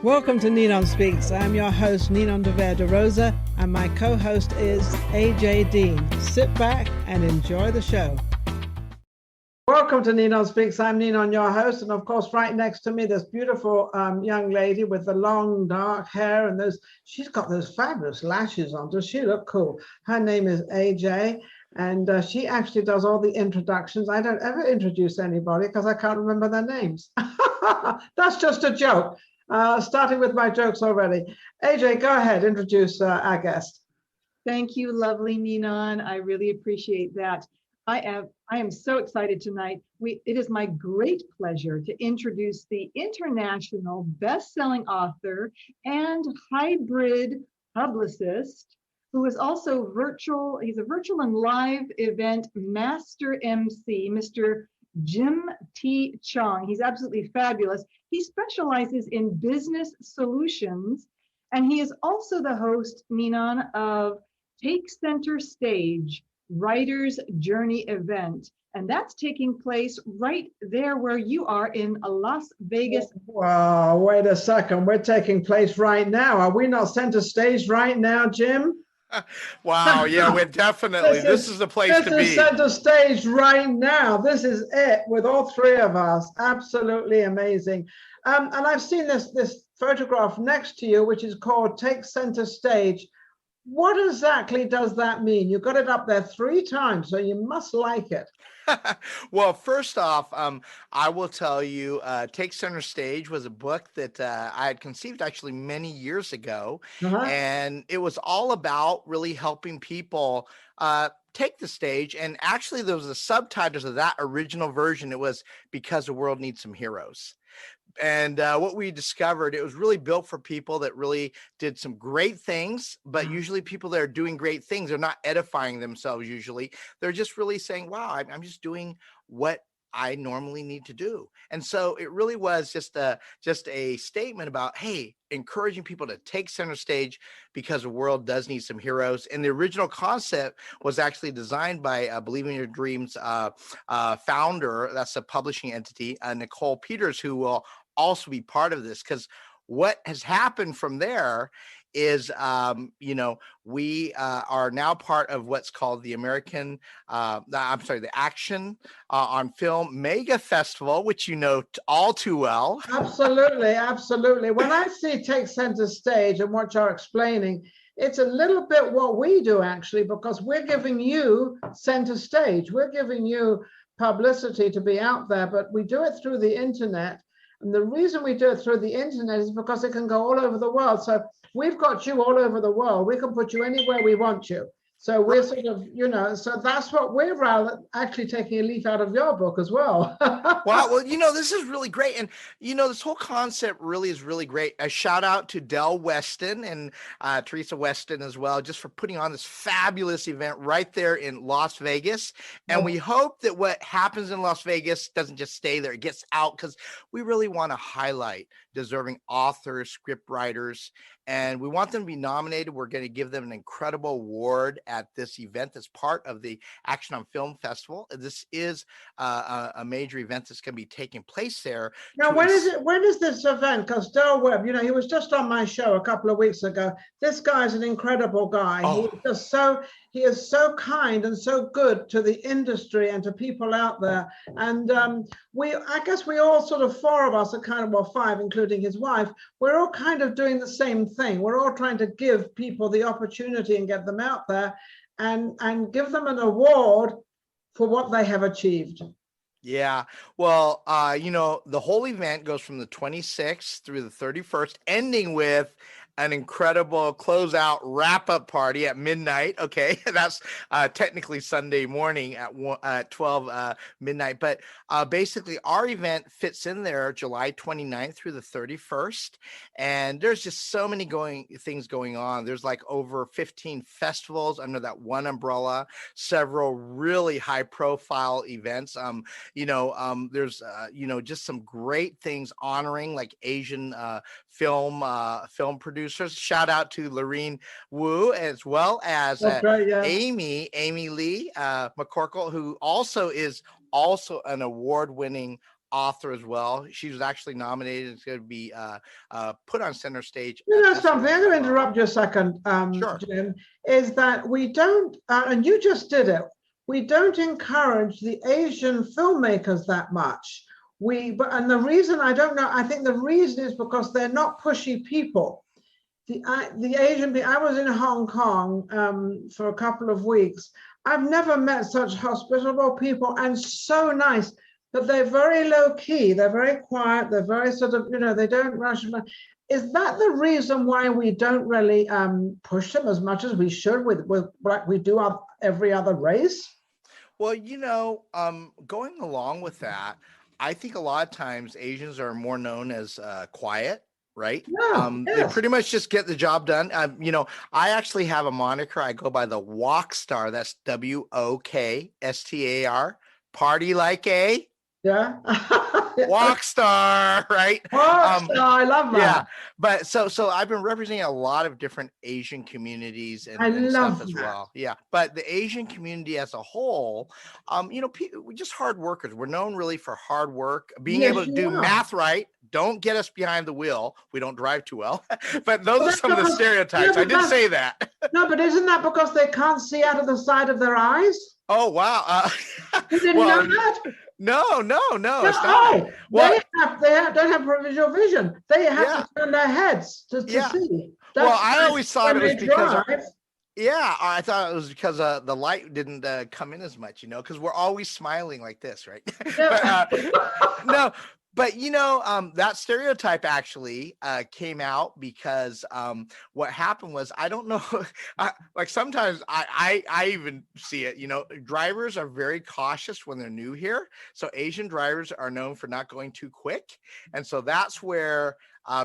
Welcome to Ninon Speaks. I'm your host, Ninon de Rosa, and my co-host is AJ Dean. Sit back and enjoy the show. Welcome to Ninon Speaks. I'm Ninon, your host, and of course, right next to me, this beautiful young lady with the long dark hair and she's got those fabulous lashes on. Does she look cool? Her name is AJ, and she actually does all the introductions. I don't ever introduce anybody because I can't remember their names. That's just a joke. Starting with my jokes already. AJ, go ahead, introduce our guest. Thank you, lovely Ninon. I really appreciate that. I am so excited tonight. It is my great pleasure to introduce the international best-selling author and hybrid publicist, who is also he's a virtual and live event master MC, Mr. Jim T. Chong. He's absolutely fabulous. He specializes in business solutions, and he is also the host, Ninon, of Take Center Stage, Writer's Journey event. And that's taking place right there where you are in Las Vegas. Wow, wait a second. We're taking place right now. Are we not center stage right now, Jim? Wow, yeah, we're definitely, this is the place to be. This is center stage right now. This is it with all three of us. Absolutely amazing. And I've seen this photograph next to you, which is called Take Center Stage. What exactly does that mean? You got it up there 3 times, so you must like it. Well, first off, I will tell you, Take Center Stage was a book that I had conceived actually many years ago. And it was all about really helping people take the stage. And actually, there was a subtitle of that original version. It was Because the World Needs Some Heroes. And what we discovered, it was really built for people that really did some great things, but usually people that are doing great things are not edifying themselves usually. They're just really saying, wow, I'm just doing what I normally need to do. And so it really was just a statement about, hey, encouraging people to take center stage because the world does need some heroes. And the original concept was actually designed by Believe in Your Dreams founder, that's a publishing entity, Nicole Peters, who will also be part of this, because what has happened from there is, we are now part of what's called the the Action on Film Mega Festival, which you know all too well. Absolutely, absolutely. When I see Take Center Stage and what you're explaining, it's a little bit what we do actually, because we're giving you center stage. We're giving you publicity to be out there, but we do it through the internet. And the reason we do it through the internet is because it can go all over the world. So we've got you all over the world. We can put you anywhere we want you. So we're sort of, so that's what we're actually taking a leaf out of your book as well. Wow. Well, this is really great. And, this whole concept really is really great. A shout out to Del Weston and Teresa Weston as well, just for putting on this fabulous event right there in Las Vegas. And we hope that what happens in Las Vegas doesn't just stay there. It gets out, because we really want to highlight deserving authors, script writers, and we want them to be nominated. We're going to give them an incredible award at this event that's part of the Action on Film Festival. This is a major event that's going to be taking place there. Now, when is this event? Because Del Webb, he was just on my show a couple of weeks ago. This guy's an incredible guy. Oh. He is so kind and so good to the industry and to people out there. And I guess we all sort of, 4 of us are kind of, 5, including his wife, we're all kind of doing the same thing. We're all trying to give people the opportunity and get them out there and give them an award for what they have achieved. Yeah. Well, the whole event goes from the 26th through the 31st, ending with an incredible closeout wrap-up party at midnight. Okay, that's technically Sunday morning at 12 midnight. But basically, our event fits in there July 29th through the 31st. And there's just so many things going on. There's like over 15 festivals under that one umbrella, several really high-profile events. There's just some great things honoring like Asian film producers. Shout out to Lorene Wu, as well as Amy Lee McCorkle, who is also an award-winning author as well. She was actually nominated. It's going to be put on center stage. You know something, I'm going to interrupt you a second, Sure. Jim, is that we don't, and you just did it, we don't encourage the Asian filmmakers that much. And the reason, I don't know, I think the reason is because they're not pushy people. The Asian, I was in Hong Kong for a couple of weeks. I've never met such hospitable people and so nice, but they're very low key. They're very quiet. They're very sort of, they don't rush. Is that the reason why we don't really push them as much as we should with like we do every other race? Well, going along with that, I think a lot of times Asians are more known as quiet, right? Yeah, They pretty much just get the job done. I actually have a moniker. I go by the Walk Star. That's WOKSTAR. Party like a walk star, right? Walk star, I love that. Yeah, but so I've been representing a lot of different Asian communities and stuff as well. Yeah, but the Asian community as a whole, we're just hard workers. We're known really for hard work, being able to do math right. Don't get us behind the wheel. We don't drive too well. But those are some of the stereotypes. I did say that. No, but isn't that because they can't see out of the side of their eyes? Oh, wow. You didn't know that? No. It's not. Well, they don't have visual vision. They have to turn their heads to see. I always thought it was because I thought it was because the light didn't come in as much, because we're always smiling like this, right? No. But that stereotype actually came out because what happened was, I don't know, like sometimes I even see it. Drivers are very cautious when they're new here. So Asian drivers are known for not going too quick, and so that's where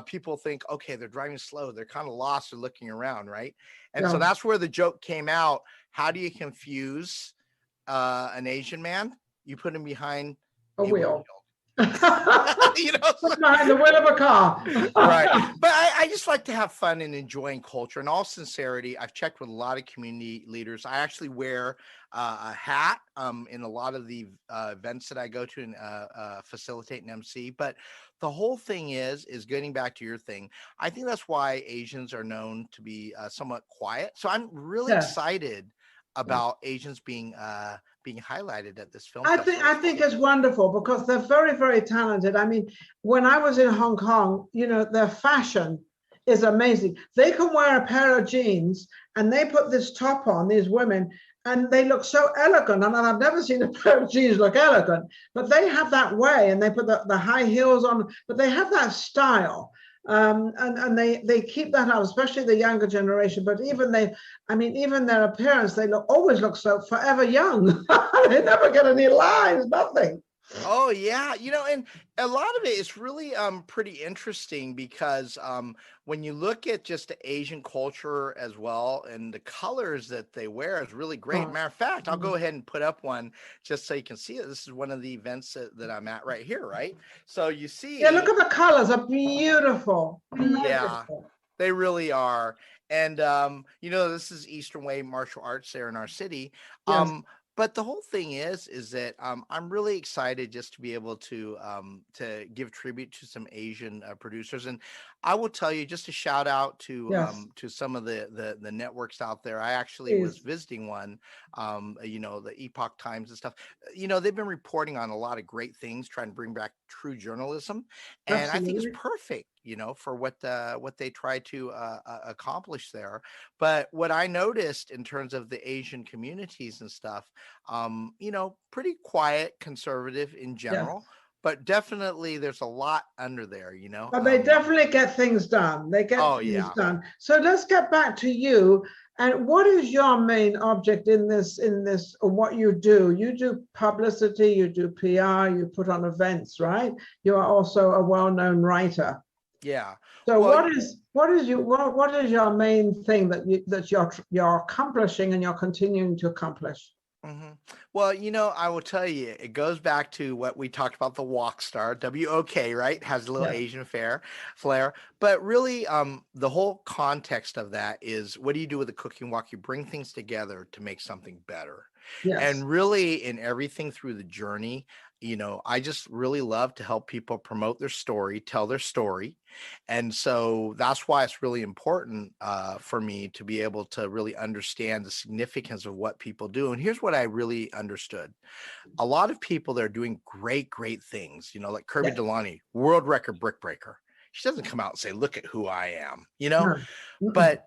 people think, okay, they're driving slow. They're kind of lost or looking around, right? And so that's where the joke came out. How do you confuse an Asian man? You put him behind a wheel. Behind the wheel of a car. Right. But I just like to have fun and enjoying culture. In all sincerity, I've checked with a lot of community leaders. I actually wear a hat in a lot of the events that I go to and facilitate and MC. But the whole thing is getting back to your thing. I think that's why Asians are known to be somewhat quiet. So I'm really excited about Asians being highlighted at this film. I think it's wonderful because they're very, very talented. I mean, when I was in Hong Kong, their fashion is amazing. They can wear a pair of jeans and they put this top on, these women, and they look so elegant. And I've never seen a pair of jeans look elegant, but they have that way, and they put the high heels on, but they have that style. And they keep that up, especially the younger generation. But even their appearance, they always look so forever young. They never get any lines, nothing. Oh yeah, and a lot of it is really pretty interesting because when you look at just the Asian culture as well, and the colors that they wear is really great. Matter of fact, I'll go ahead and put up one just so you can see it. This is one of the events that I'm at right here, right? So you see, look at the colors, are beautiful. Yeah, they really are. And this is Eastern Way Martial Arts there in our city. Yes. But the whole thing is that I'm really excited just to be able to give tribute to some Asian producers, and I will tell you just a shout out to some of the networks out there. I actually was visiting one, the Epoch Times and stuff. They've been reporting on a lot of great things, trying to bring back true journalism, and I think it's perfect. For what they try to accomplish there. But what I noticed in terms of the Asian communities and stuff, pretty quiet, conservative in general, but definitely there's a lot under there, But they definitely get things done. They get things done. So let's get back to you. And what is your main object in this, or what you do? You do publicity, you do PR, you put on events, right? You are also a well-known writer. Yeah. So what is your main thing that you're accomplishing and you're continuing to accomplish? Mm-hmm. Well, I will tell you, it goes back to what we talked about, the Walk Star, WOK, right? Has a little Asian flair. But really, the whole context of that is, what do you do with a cooking walk? You bring things together to make something better. Yes. And really, in everything through the journey, I just really love to help people promote their story, tell their story. And so that's why it's really important for me to be able to really understand the significance of what people do. And here's what I really understood. A lot of people that are doing great, great things, like Kirby Yeah. Delani, world record brick breaker. She doesn't come out and say, look at who I am, No. but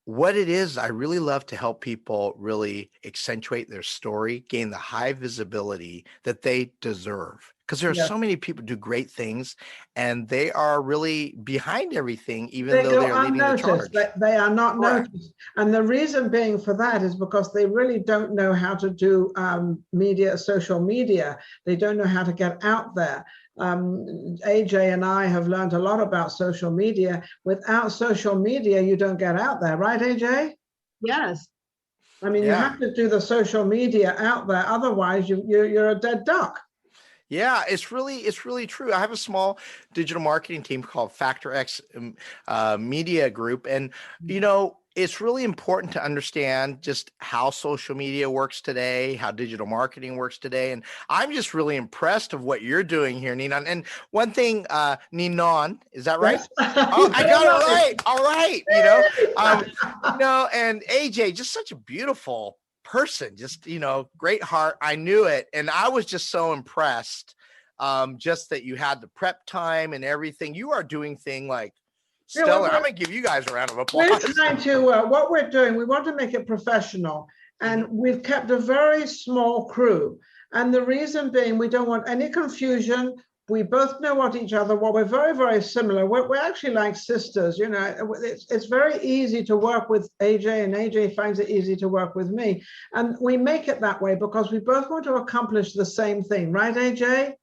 what it is, I really love to help people really accentuate their story, gain the high visibility that they deserve. Because there are Yeah. so many people do great things and they are really behind everything, even They though go they are leading the unnoticed. charge. They are not Correct. noticed. And the reason being for that is because they really don't know how to do social media. They don't know how to get out there. AJ and I have learned a lot about social media. Without social media, you don't get out there, right, AJ? Yes. I mean, you Yeah. have to do the social media out there. Otherwise, you're a dead duck. Yeah, it's really true. I have a small digital marketing team called Factor X Media Group, and it's really important to understand just how social media works today, how digital marketing works today, and I'm just really impressed of what you're doing here, Ninon. And one thing, Ninon, is that right? Yes. Oh, I got it right. All right, and AJ, just such a beautiful person, just great heart. I knew it, and I was just so impressed just that you had the prep time and everything. You are doing thing like stellar. I'm gonna give you guys a round of applause. We're trying to what we're doing, we want to make it professional, and we've kept a very small crew, and the reason being we don't want any confusion. We both know what each other. Well, we're very, very similar. We're actually like sisters. It's very easy to work with AJ, and AJ finds it easy to work with me. And we make it that way because we both want to accomplish the same thing, right, AJ?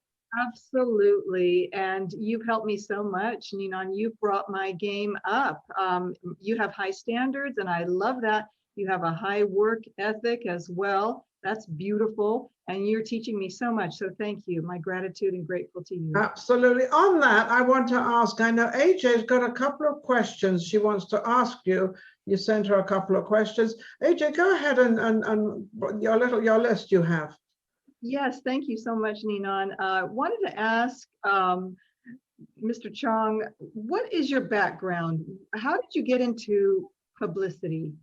Absolutely. And you've helped me so much, Ninon. You've brought my game up. You have high standards, and I love that. You have a high work ethic as well. That's beautiful. And you're teaching me so much. So thank you. My gratitude and grateful to you. Absolutely. On that, I want to ask, I know AJ's got a couple of questions she wants to ask you. You sent her a couple of questions. AJ, go ahead and your list you have. Yes, thank you so much, Ninon. Wanted to ask Mr. Chong, what is your background? How did you get into publicity?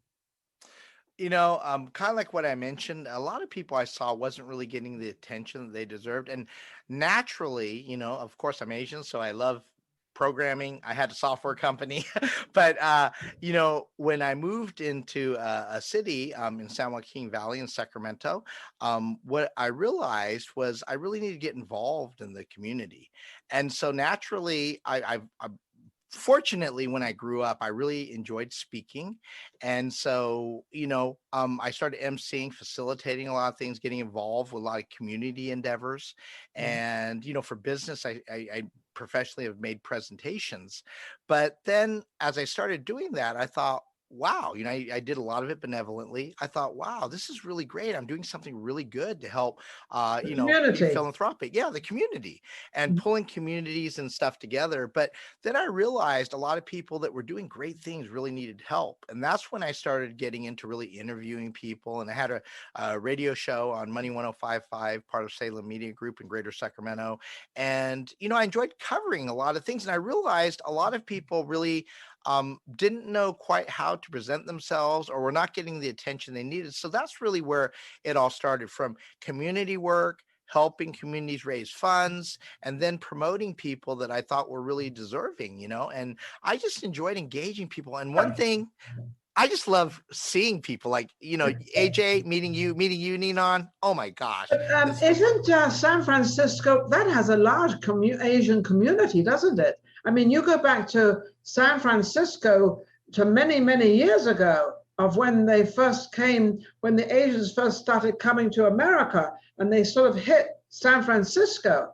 Kind of like what I mentioned, a lot of people I saw wasn't really getting the attention that they deserved. And naturally, of course, I'm Asian, so I love programming. I had a software company, but when I moved into a city in San Joaquin Valley in Sacramento, what I realized was I really need to get involved in the community. And so naturally, I fortunately, when I grew up, I really enjoyed speaking. And so, I started emceeing, facilitating a lot of things, getting involved with a lot of community endeavors. And, for business, I professionally have made presentations. But then as I started doing that, I thought, wow, I did a lot of it benevolently. I thought, wow, this is really great. I'm doing something really good to help, be Community. philanthropic. Yeah, the community and pulling communities and stuff together. But then I realized a lot of people that were doing great things really needed help. And that's when I started getting into really interviewing people. And I had a radio show on Money 105.5, part of Salem Media Group in Greater Sacramento. And, I enjoyed covering a lot of things. And I realized a lot of people really didn't know quite how to present themselves or were not getting the attention they needed. So that's really where it all started, from community work, helping communities raise funds, and then promoting people that I thought were really deserving, and I just enjoyed engaging people. And one thing, I just love seeing people like, AJ, meeting you, Ninon. Oh my gosh. Isn't San Francisco, that has a large Asian community, doesn't it? I mean, you go back to San Francisco to many, many years ago of when they first came, when the Asians first started coming to America, and they sort of hit San Francisco.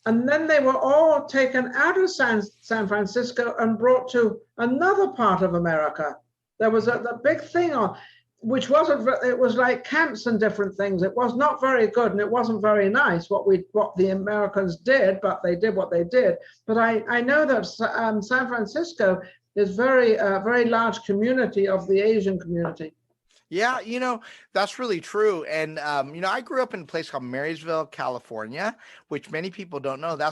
And then they were all taken out of San Francisco and brought to another part of America. There was the big thing on, which it was like camps and different things. It was not very good, and it wasn't very nice what the Americans did, but they did what they did. But I know that San Francisco is very large community of the Asian community. Yeah, that's really true. And, I grew up in a place called Marysville, California, which many people don't know. They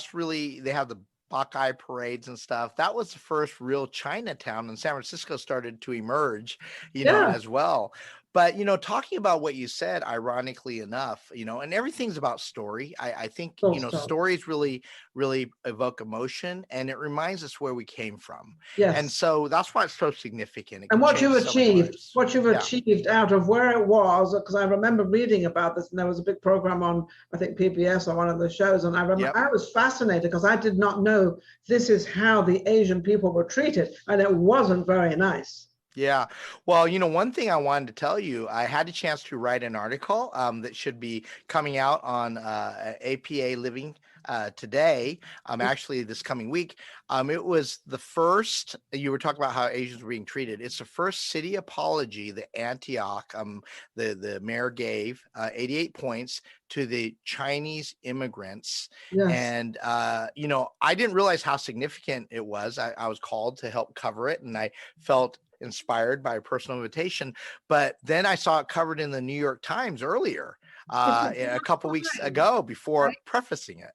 have the Buckeye parades and stuff. That was the first real Chinatown, and San Francisco started to emerge, Yeah, as well. But, talking about what you said, ironically enough, and everything's about story. I think, full stop. stories really, really evoke emotion, and it reminds us where we came from. And Yes. so that's why it's so significant. It And can change so many lives. what you've Yeah. achieved out of where it was, because I remember reading about this, and there was a big program on, I think, PBS on one of the shows, and I remember Yep. I was fascinated because I did not know this is how the Asian people were treated, and it wasn't very nice. Yeah. Well, one thing I wanted to tell you, I had a chance to write an article that should be coming out on APA Living today, actually this coming week. It was the first, you were talking about how Asians were being treated. It's the first city apology that Antioch, the mayor gave 88 points to the Chinese immigrants. Yes. And, I didn't realize how significant it was. I was called to help cover it, and I felt inspired by a personal invitation. But then I saw it covered in the New York Times earlier, a couple weeks ago, before Right? prefacing it,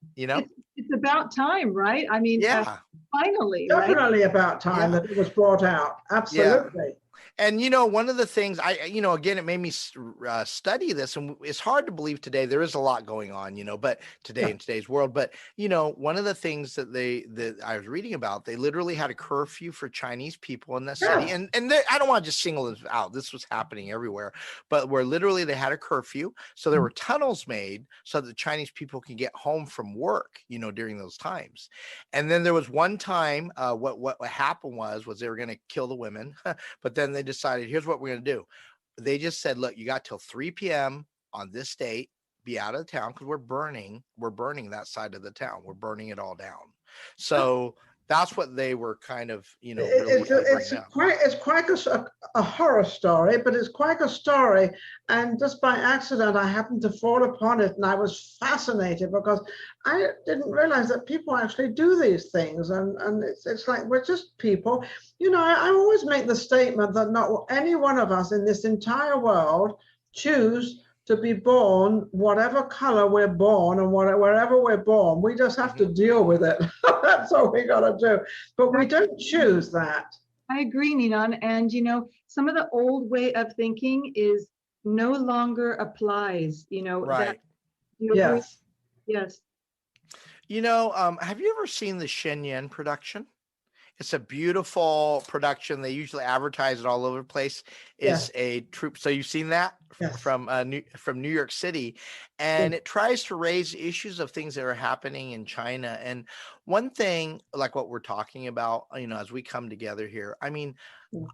It's about time, right? I mean, Yeah. finally, right? Definitely about time Yeah. that it was brought out. Yeah. Absolutely. And, one of the things again, it made me study this, and it's hard to believe today. There is a lot going on, but today Yeah. in today's world, but, one of the things that I was reading about, they literally had a curfew for Chinese people in the city. Yeah. And I don't want to just single this out. This was happening everywhere, but where literally they had a curfew. So there were tunnels made so that Chinese people can get home from work, during those times. And then there was one time, what happened was they were going to kill the women, but then they decided, here's what we're going to do. They just said, look, you got till 3 p.m. on this date, be out of the town, because we're burning that side of the town. We're burning it all down. So that's what they were kind of, really It's quite a horror story, but it's quite a story. And just by accident, I happened to fall upon it, and I was fascinated because I didn't realize that people actually do these things. And it's like we're just people. I always make the statement that not any one of us in this entire world choose to be born whatever color we're born and wherever we're born. We just have to deal with it. That's all we got to do. But we don't choose that. I agree, Ninon. And, some of the old way of thinking is no longer applies, right. That, you agree? Yes. Yes. Have you ever seen the Shenyang production? It's a beautiful production. They usually advertise it all over the place. It's a troupe. So you've seen that from New York City, and it tries to raise issues of things that are happening in China. And one thing, like what we're talking about, as we come together here, I mean,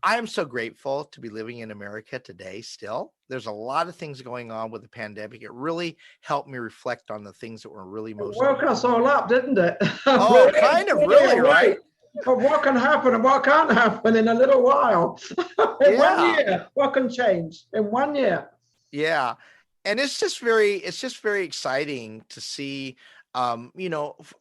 I am so grateful to be living in America today. Still, there's a lot of things going on with the pandemic. It really helped me reflect on the things that were really most. It woke us all up, didn't it? Oh, kind of, really, right? Of what can happen and what can't happen in a little while. In 1 year, what can change in 1 year? Yeah. And it's just very exciting to see,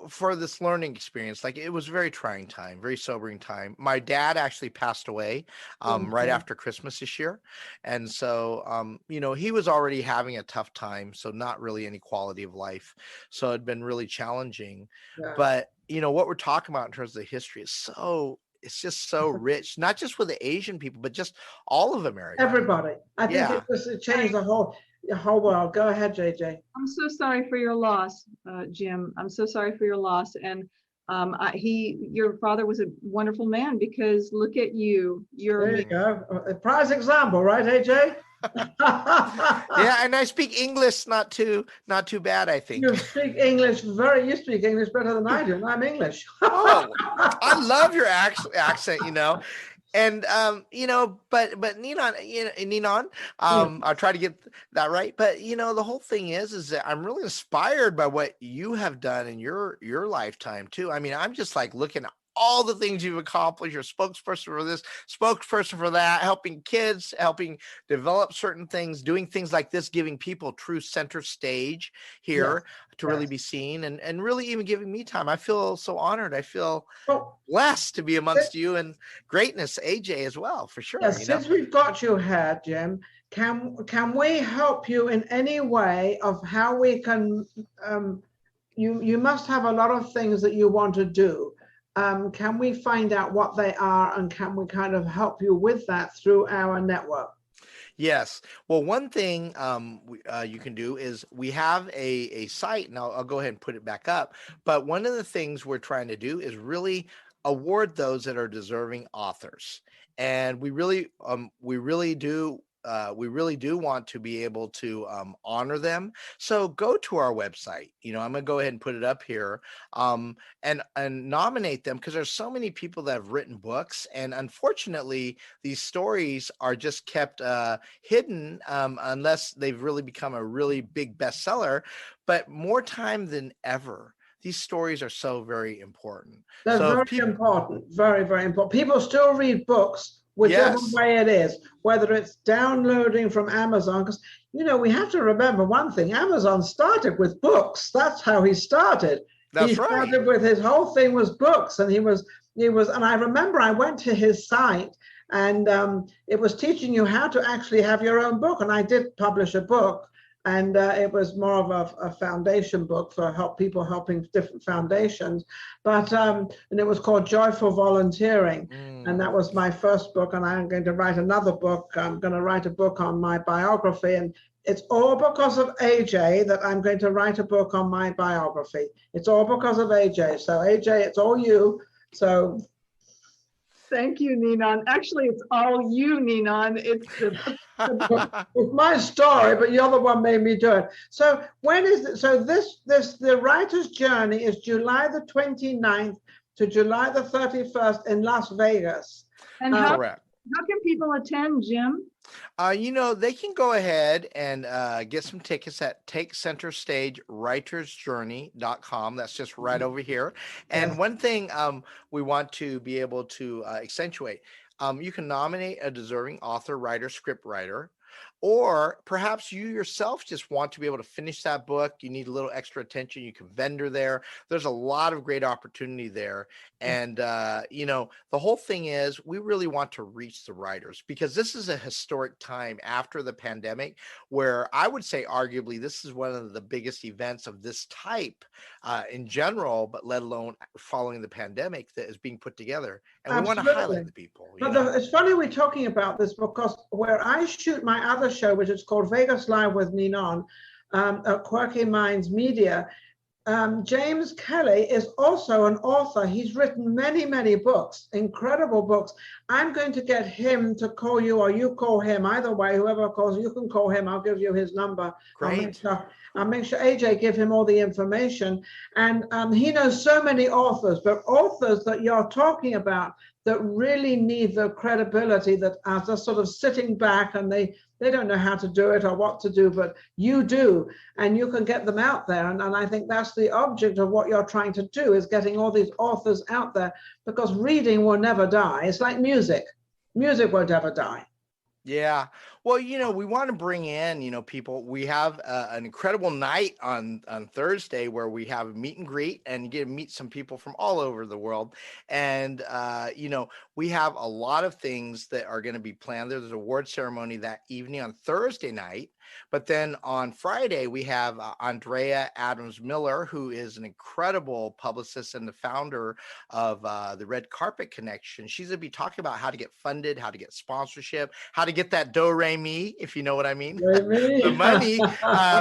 for this learning experience. Like, it was a very trying time, very sobering time. My dad actually passed away right after Christmas this year. And so, he was already having a tough time. So not really any quality of life. So it'd been really challenging. Yeah. But, what we're talking about in terms of the history is it's just so rich, not just with the Asian people, but just all of America. Everybody. I think it changed the whole world. Go ahead, JJ. I'm so sorry for your loss, Jim. I'm so sorry for your loss. And your father was a wonderful man, because look at you. There you go. A prize example, right, AJ? Yeah, and I speak English not too bad, I think. You speak English better than I do, and I'm English. Oh, I love your accent, And but Ninon, I'll try to get that right. But the whole thing is that I'm really inspired by what you have done in your lifetime too. I mean, I'm just like looking all the things you've accomplished. You're spokesperson for this, spokesperson for that, helping kids, helping develop certain things, doing things like this, giving people true center stage here to really be seen, and really even giving me time. I feel so honored. I feel blessed to be amongst you, and greatness, AJ, as well, for sure. Yes, since we've got you here, Jim, can we help you in any way of how we can, you must have a lot of things that you want to do. Can we find out what they are, and can we kind of help you with that through our network? Yes. Well, one thing you can do is we have a site, and I'll go ahead and put it back up. But one of the things we're trying to do is really award those that are deserving authors. And we really do. We really do want to be able to honor them. So go to our website. I'm going to go ahead and put it up here, and nominate them, because there's so many people that have written books, and unfortunately, these stories are just kept hidden unless they've really become a really big bestseller. But more time than ever, these stories are so very important. They're very important, very, very important. People still read books, whichever way it is, whether it's downloading from Amazon, because, we have to remember one thing. Amazon started with books. That's how he started. He started with, his whole thing was books, and he was, and I remember I went to his site, and it was teaching you how to actually have your own book. And I did publish a book, and it was more of a foundation book for people helping different foundations. But and it was called Joyful Volunteering, and that was my first book. And I'm going to write another book. I'm going to write a book on my biography, and it's all because of AJ that I'm going to write a book on my biography. It's all because of AJ. So AJ, it's all you. So. Thank you, Ninon. Actually, it's all you, Ninon. It's my story, but you're the one made me do it. So when is it? So the writer's journey is July the 29th to July the 31st in Las Vegas. And correct. How can people attend, Jim? They can go ahead and get some tickets at takecenterstagewritersjourney.com. That's just right over here. And one thing we want to be able to accentuate, you can nominate a deserving author, writer, script writer, or perhaps you yourself just want to be able to finish that book. You need a little extra attention. You can vendor there. There's a lot of great opportunity there. And, the whole thing is we really want to reach the writers, because this is a historic time after the pandemic, where I would say arguably this is one of the biggest events of this type in general, but let alone following the pandemic, that is being put together. And we want to highlight the people. It's funny we're talking about this, because where I shoot my other show, which is called Vegas Live with Ninon at Quirky Minds Media, James Kelly is also an author. He's written many, many books, incredible books. I'm going to get him to call you, or you call him. Either way, whoever calls, you can call him. I'll give you his number. Great. I'll make sure AJ give him all the information. And he knows so many authors, but authors that you're talking about that really need the credibility, that are just sort of sitting back and they don't know how to do it or what to do, but you do, and you can get them out there. And I think that's the object of what you're trying to do, is getting all these authors out there, because reading will never die. It's like music. Music won't ever die. Yeah. Well, we want to bring in, people. We have an incredible night on Thursday where we have a meet and greet, and you get to meet some people from all over the world. And, we have a lot of things that are going to be planned. There's an award ceremony that evening on Thursday night. But then on Friday, we have Andrea Adams Miller, who is an incredible publicist and the founder of the Red Carpet Connection. She's going to be talking about how to get funded, how to get sponsorship, how to get that do-re-mi, if you know what I mean, the money,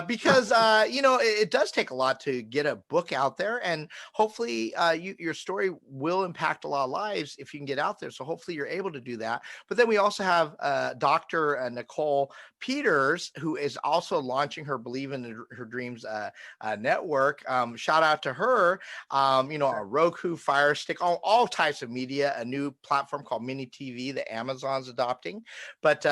because, it does take a lot to get a book out there. And hopefully your story will impact a lot of lives if you can get out there. So hopefully you're able to do that. But then we also have Dr. Nicole Peters, who is also launching her Believe in Her Dreams network. Shout out to her. A Roku, Fire Stick, all types of media, a new platform called Mini TV that Amazon's adopting. But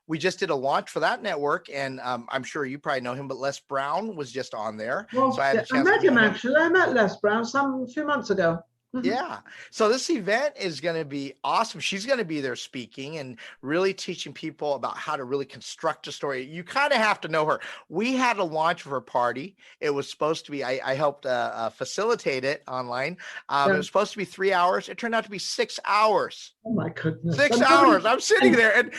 we just did a launch for that network, and I'm sure you probably know him, but Les Brown was just on there. Well, so I had a chance met him, actually. I met Les Brown a few months ago. Yeah. So this event is going to be awesome. She's going to be there speaking and really teaching people about how to really construct a story. You kind of have to know her. We had a launch of her party. It was supposed to be, I helped facilitate it online. It Yeah. was supposed to be 3 hours. It turned out to be 6 hours. Oh my goodness. 6 hours. I'm sitting there and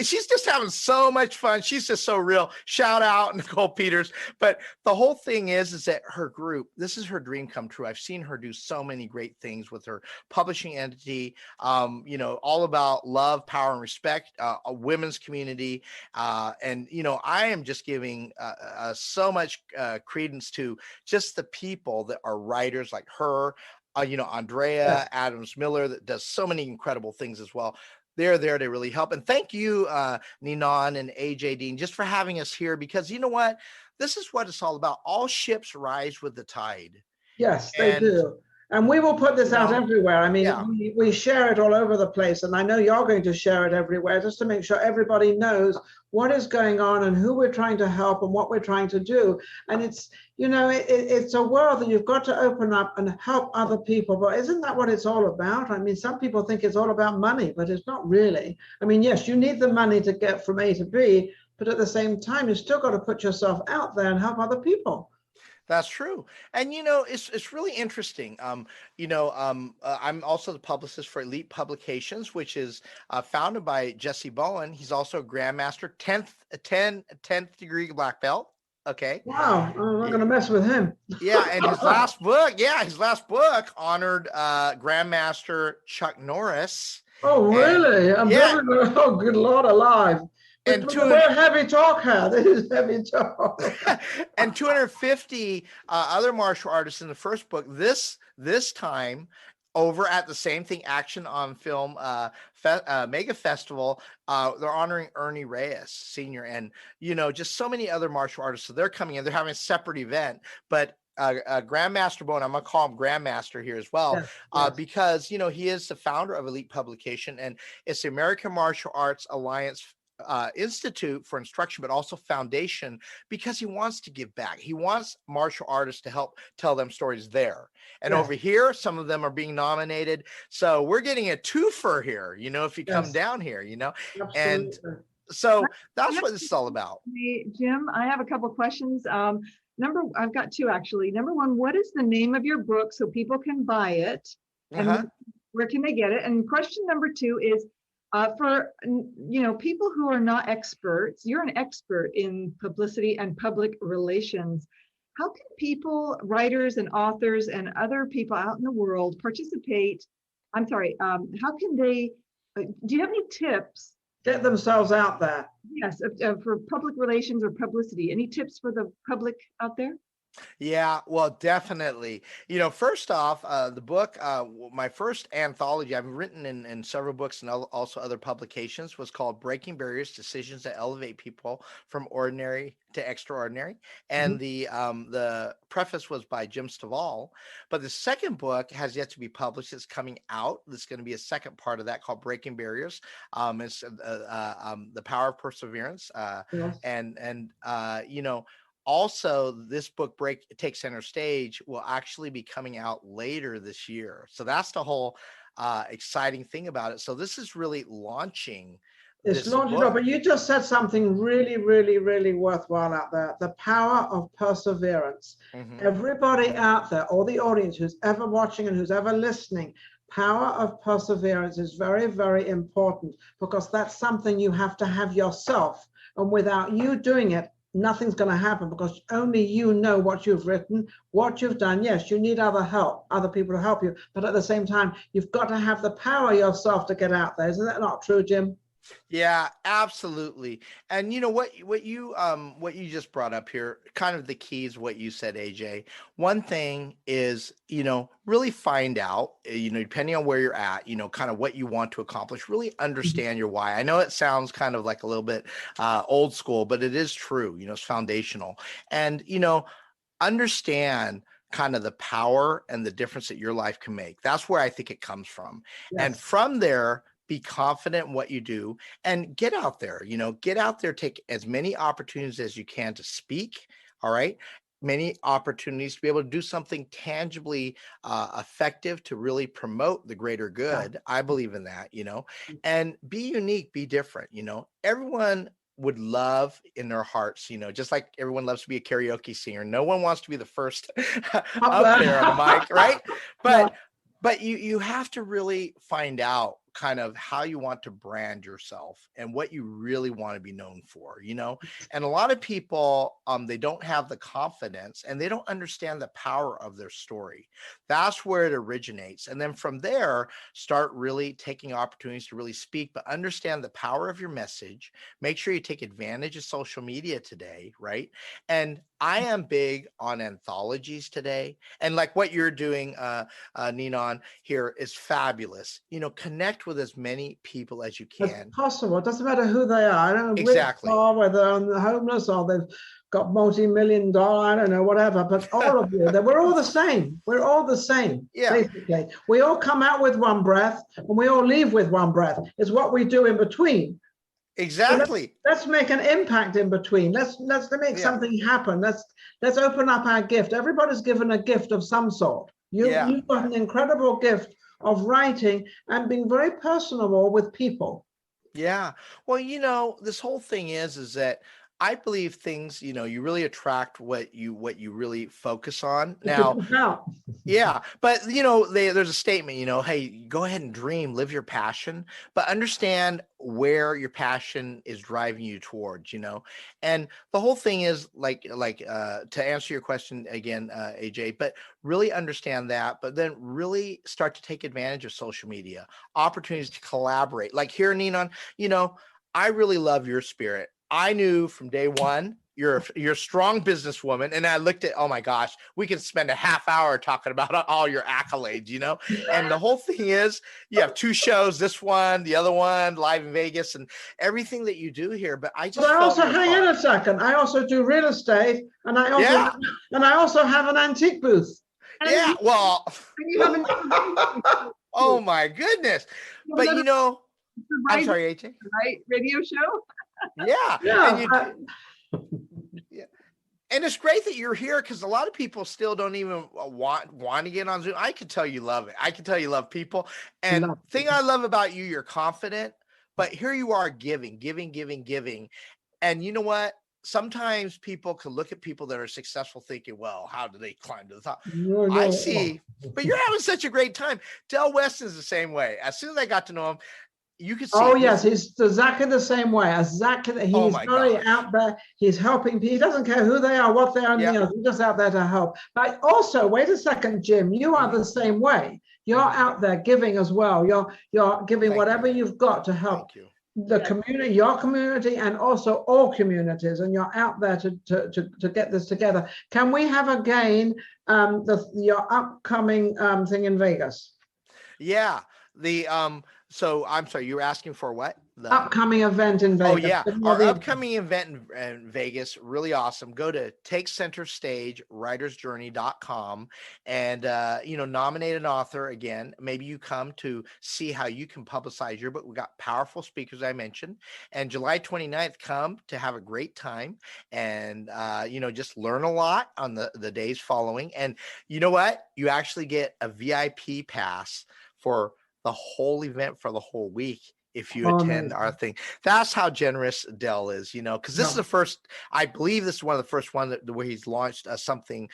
she's just having so much fun. She's just so real. Shout out Nicole Peters. But the whole thing is that her group, this is her dream come true. I've seen her do so many great things with her publishing entity, all about love, power, and respect, a women's community. And I am just giving so much credence to just the people that are writers like her, Andrea Adams Miller, that does so many incredible things as well. They're there to really help. And thank you, Ninon and AJ Dean, just for having us here, because you know what? This is what it's all about. All ships rise with the tide. Yes, they do. And we will put this out everywhere. I mean, yeah. we share it all over the place. And I know you're going to share it everywhere just to make sure everybody knows what is going on and who we're trying to help and what we're trying to do. And it's, it's a world that you've got to open up and help other people. But isn't that what it's all about? I mean, some people think it's all about money, but it's not really. I mean, yes, you need the money to get from A to B, but at the same time, you've still got to put yourself out there and help other people. That's true. And, it's really interesting. I'm also the publicist for Elite Publications, which is founded by Jesse Bowen. He's also a Grandmaster, 10th degree black belt. Okay. Wow. I'm not going to mess with him. Yeah. And his last book honored Grandmaster Chuck Norris. Oh, really? Oh, good Lord alive. And heavy talk here. This is heavy talk. And 250 other martial artists in the first book. This time over at the Same Thing Action on Film Mega Festival, they're honoring Ernie Reyes Sr. and just so many other martial artists. So they're coming in. They're having a separate event, but Grandmaster Bowen, I'm gonna call him Grandmaster here as well, because he is the founder of Elite Publication, and it's the American Martial Arts Alliance Institute for Instruction, but also foundation, because he wants to give back. He wants martial artists to help tell them stories there. And over here, some of them are being nominated. So we're getting a twofer here, if you come down here, Absolutely. And so that's what this is all about. Hey, Jim, I have a couple questions. I've got two actually. Number one, what is the name of your book so people can buy it? And where can they get it? And question number two is, for people who are not experts, you're an expert in publicity and public relations. How can people, writers and authors and other people out in the world participate? How can they, do you have any tips? Get themselves out there. Yes, for public relations or publicity. Any tips for the public out there? Yeah, well, definitely. First off, the book, my first anthology I've written in several books and also other publications, was called Breaking Barriers: Decisions That Elevate People from Ordinary to Extraordinary. And the preface was by Jim Stovall. But the second book has yet to be published. It's coming out. There's going to be a second part of that called Breaking Barriers. It's the Power of Perseverance. Also, this book, Take Center Stage, will actually be coming out later this year. So that's the whole exciting thing about it. So this is really launching. It's launching up, but you just said something really, really, really worthwhile out there. The power of perseverance. Everybody out there, or the audience who's ever watching and who's ever listening, power of perseverance is very, very important, because that's something you have to have yourself. And without you doing it, nothing's going to happen, because only you know what you've written, what you've done. Yes, you need other people to help you, but at the same time, you've got to have the power yourself to get out there. Isn't that not true, Jim? Yeah, absolutely. And what you just brought up here, kind of the keys, what you said, AJ. One thing is, really find out, depending on where you're at, kind of what you want to accomplish, really understand your why. I know it sounds kind of like a little bit old school, but it is true. It's foundational. And, understand kind of the power and the difference that your life can make. That's where I think it comes from. Yes. And from there, be confident in what you do and get out there, take as many opportunities as you can to speak. All right. many opportunities to be able to do something tangibly effective to really promote the greater good. I believe in that, and be unique, be different. Everyone would love in their hearts, just like everyone loves to be a karaoke singer. No one wants to be the first up there on the mic, right? Yeah. But you have to really find out kind of how you want to brand yourself and what you really want to be known for, and a lot of people, they don't have the confidence and they don't understand the power of their story. That's where it originates. And then from there, start really taking opportunities to really speak, but understand the power of your message. Make sure you take advantage of social media today, right? And I am big on anthologies today. And like what you're doing, Ninon, here is fabulous. Connect with as many people as you As can. possible. It doesn't matter who they are. I don't know Exactly. rich or whether they're homeless or they've got multi-million dollar, I don't know, whatever. But all of you, we're all the same. We're all the same, Yeah. basically. We all come out with one breath and we all leave with one breath. It's what we do in between. Exactly. So let's make an impact in between. Let's make something happen. Let's open up our gift. Everybody's given a gift of some sort. You've got an incredible gift of writing and being very personable with people. Yeah. Well, this whole thing is that I believe things, you really attract what you really focus on. Now, yeah, but there's a statement, hey, go ahead and dream, live your passion, but understand where your passion is driving you towards, and the whole thing is to answer your question again, AJ, but really understand that, but then really start to take advantage of social media, opportunities to collaborate. Like here, Ninon, I really love your spirit. I knew from day one you're a strong businesswoman, and I looked at, oh my gosh, we could spend a half hour talking about all your accolades, and the whole thing is you have 2 shows, this one, the other one, live in Vegas, and everything that you do here. But I just also hang in a second. I also do real estate, and I also have an antique booth. Yeah, well, oh my goodness, but I'm sorry, AJ. Right, radio show. Yeah. And it's great that you're here because a lot of people still don't even want to get on Zoom. I can tell you love it. I can tell you love people. And the thing I love about you, you're confident, but here you are giving. And you know what? Sometimes people can look at people that are successful thinking, well, how do they climb to the top? I see, but you're having such a great time. Del West is the same way. As soon as I got to know him, you can see. Oh yes, he's exactly the same way. Exactly, he's very out there. He's helping people. He doesn't care who they are, what they are. He's just out there to help. But also, wait a second, Jim. You are the same way. You're out there giving as well. You're giving whatever you've got to help the community, your community, and also all communities. And you're out there to get this together. Can we have again your upcoming thing in Vegas? Yeah, so I'm sorry, you were asking for what? The upcoming event in Vegas. Oh yeah, our upcoming event in Vegas, really awesome. Go to takecenterstagewritersjourney.com and nominate an author again. Maybe you come to see how you can publicize your book. We got powerful speakers I mentioned. And July 29th, come to have a great time and just learn a lot on the days following. And you know what? You actually get a VIP pass for the whole event for the whole week if you attend our thing. That's how generous Del is, because this is the first, I believe this is one of the first ones where he's launched something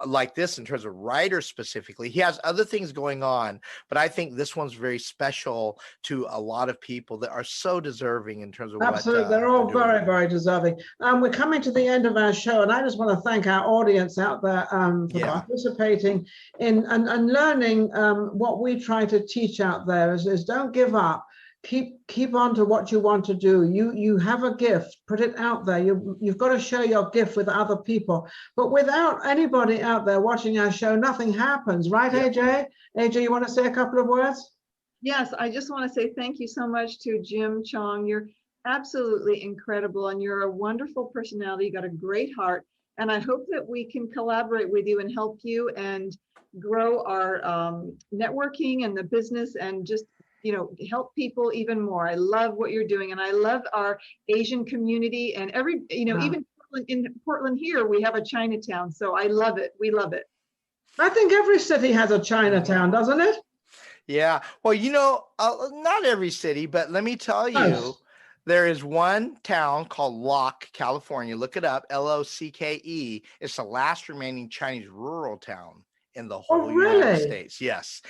like this in terms of writers specifically. He has other things going on, but I think this one's very special to a lot of people that are so deserving in terms of absolutely. They're all very, very deserving. We're coming to the end of our show, and I just want to thank our audience out there for participating in and learning what we try to teach out there is don't give up. Keep on to what you want to do. You have a gift, put it out there. You've got to share your gift with other people. But without anybody out there watching our show, nothing happens, right, AJ? AJ, you want to say a couple of words? Yes, I just want to say thank you so much to Jim Chong. You're absolutely incredible, and you're a wonderful personality. You got a great heart, and I hope that we can collaborate with you and help you and grow our networking and the business and just help people even more. I love what you're doing, and I love our Asian community and even Portland here, we have a Chinatown. So I love it. We love it. I think every city has a Chinatown, doesn't it? Yeah. Well, not every city, but let me tell you, Most. there is one town called Locke, California. Look it up, Locké. It's the last remaining Chinese rural town in the Oh, whole United really? States. Yes.